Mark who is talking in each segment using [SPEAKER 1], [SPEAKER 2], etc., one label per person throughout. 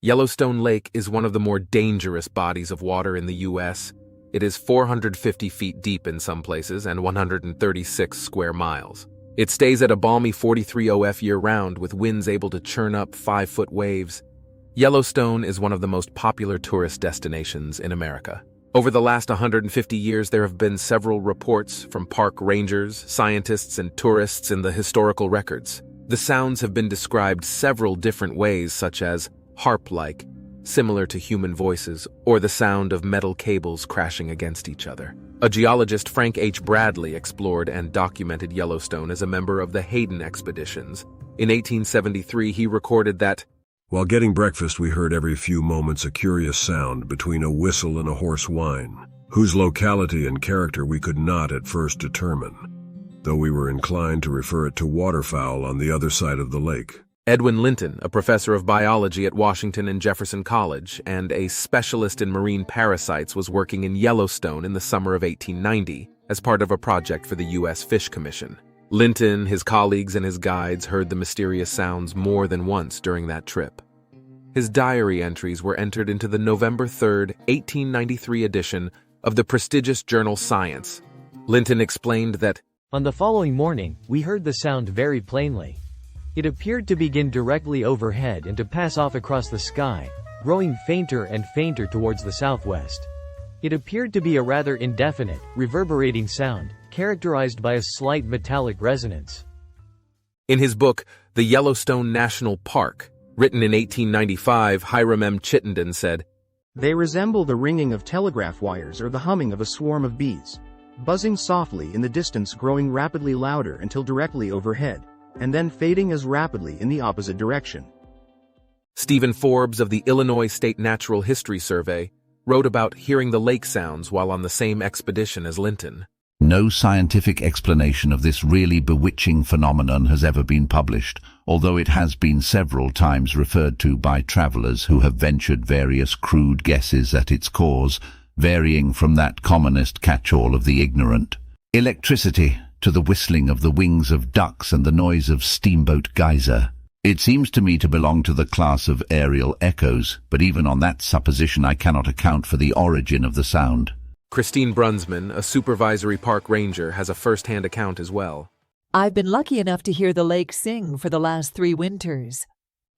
[SPEAKER 1] Yellowstone Lake is one of the more dangerous bodies of water in the U.S. It is 450 feet deep in some places and 136 square miles. It stays at a balmy 43 OF year-round with winds able to churn up 5-foot waves. Yellowstone is one of the most popular tourist destinations in America. Over the last 150 years, there have been several reports from park rangers, scientists, and tourists in the historical records. The sounds have been described several different ways, such as harp-like, similar to human voices, or the sound of metal cables crashing against each other. A geologist, Frank H. Bradley, explored and documented Yellowstone as a member of the Hayden expeditions. In 1873, he recorded that,
[SPEAKER 2] "While getting breakfast, we heard every few moments a curious sound between a whistle and a hoarse whine, whose locality and character we could not at first determine, though we were inclined to refer it to waterfowl on the other side of the lake."
[SPEAKER 1] Edwin Linton, a professor of biology at Washington and Jefferson College and a specialist in marine parasites, was working in Yellowstone in the summer of 1890 as part of a project for the U.S. Fish Commission. Linton, his colleagues, and his guides heard the mysterious sounds more than once during that trip. His diary entries were entered into the November 3, 1893 edition of the prestigious journal Science. Linton explained that,
[SPEAKER 3] "On the following morning, we heard the sound very plainly. It appeared to begin directly overhead and to pass off across the sky, growing fainter and fainter towards the southwest. It appeared to be a rather indefinite, reverberating sound, characterized by a slight metallic resonance."
[SPEAKER 1] In his book, The Yellowstone National Park, written in 1895, Hiram M. Chittenden said,
[SPEAKER 4] "They resemble the ringing of telegraph wires or the humming of a swarm of bees, buzzing softly in the distance, growing rapidly louder until directly overhead, and then fading as rapidly in the opposite direction."
[SPEAKER 1] Stephen Forbes of the Illinois State Natural History Survey wrote about hearing the lake sounds while on the same expedition as Linton.
[SPEAKER 5] No scientific explanation of this really bewitching phenomenon has ever been published, although it has been several times referred to by travelers who have ventured various crude guesses at its cause, varying from that commonest catch-all of the ignorant. Electricity, to the whistling of the wings of ducks and the noise of steamboat geyser. It seems to me to belong to the class of aerial echoes, but even on that supposition I cannot account for the origin of the sound.
[SPEAKER 1] Christine Brunsman, a supervisory park ranger, has a first-hand account as well.
[SPEAKER 6] "I've been lucky enough to hear the lake sing for the last 3 winters.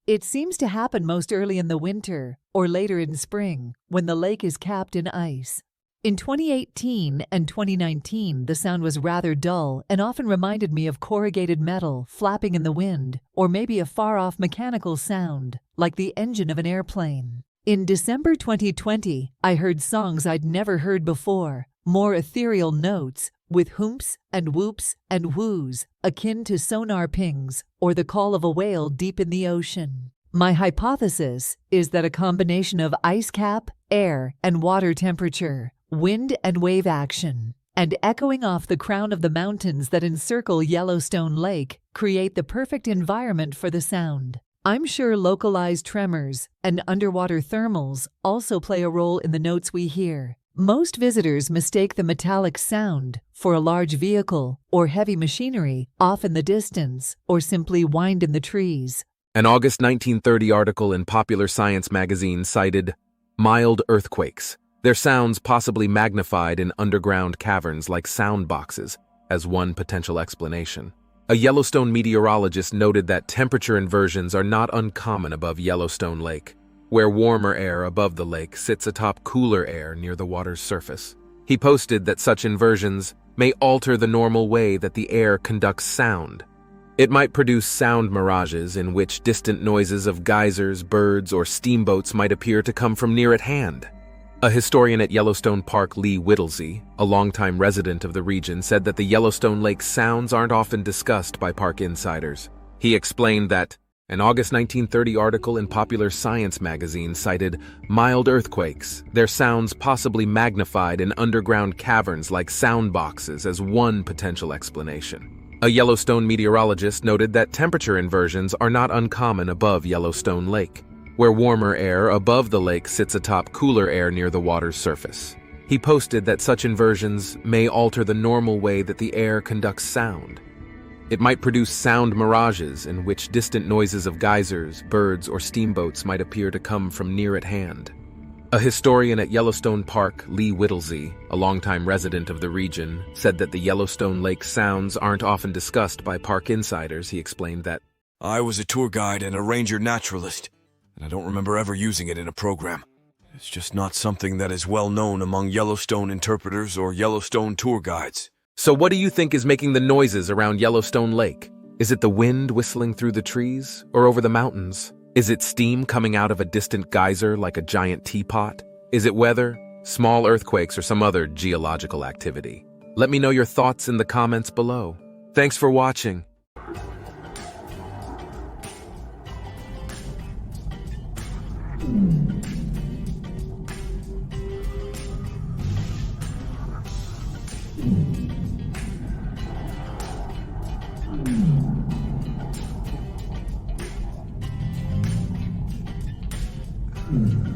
[SPEAKER 6] It seems to happen most early in the winter or later in spring when the lake is capped in ice. In 2018 and 2019, the sound was rather dull and often reminded me of corrugated metal flapping in the wind, or maybe a far-off mechanical sound, like the engine of an airplane. In December 2020, I heard songs I'd never heard before, more ethereal notes, with whoops and whoops and whoos, akin to sonar pings or the call of a whale deep in the ocean. My hypothesis is that a combination of ice cap, air, and water temperature, wind and wave action, and echoing off the crown of the mountains that encircle Yellowstone Lake create the perfect environment for the sound. I'm sure localized tremors and underwater thermals also play a role in the notes we hear. Most visitors mistake the metallic sound for a large vehicle or heavy machinery off in the distance, or simply wind in the trees."
[SPEAKER 1] An August 1930 article in Popular Science magazine cited mild earthquakes, their sounds possibly magnified in underground caverns like sound boxes, as one potential explanation. A Yellowstone meteorologist noted that temperature inversions are not uncommon above Yellowstone Lake, where warmer air above the lake sits atop cooler air near the water's surface. He posted that such inversions may alter the normal way that the air conducts sound. It might produce sound mirages in which distant noises of geysers, birds, or steamboats might appear to come from near at hand. A historian at Yellowstone Park, Lee Whittlesey, a longtime resident of the region, said that the Yellowstone Lake sounds aren't often discussed by park insiders. He explained that an August 1930 article in Popular Science magazine cited mild earthquakes, their sounds possibly magnified in underground caverns like sound boxes, as one potential explanation. A Yellowstone meteorologist noted that temperature inversions are not uncommon above Yellowstone Lake, where warmer air above the lake sits atop cooler air near the water's surface. He posted that such inversions may alter the normal way that the air conducts sound. It might produce sound mirages in which distant noises of geysers, birds, or steamboats might appear to come from near at hand. A historian at Yellowstone Park, Lee Whittlesey, a longtime resident of the region, said that the Yellowstone Lake sounds aren't often discussed by park insiders. He explained that,
[SPEAKER 7] "I was a tour guide and a ranger naturalist, and I don't remember ever using it in a program. It's just not something that is well known among Yellowstone interpreters or Yellowstone tour guides."
[SPEAKER 1] So what do you think is making the noises around Yellowstone Lake? Is it the wind whistling through the trees or over the mountains? Is it steam coming out of a distant geyser like a giant teapot? Is it weather, small earthquakes, or some other geological activity? Let me know your thoughts in the comments below. Thanks for watching.
[SPEAKER 8] Mm-hmm.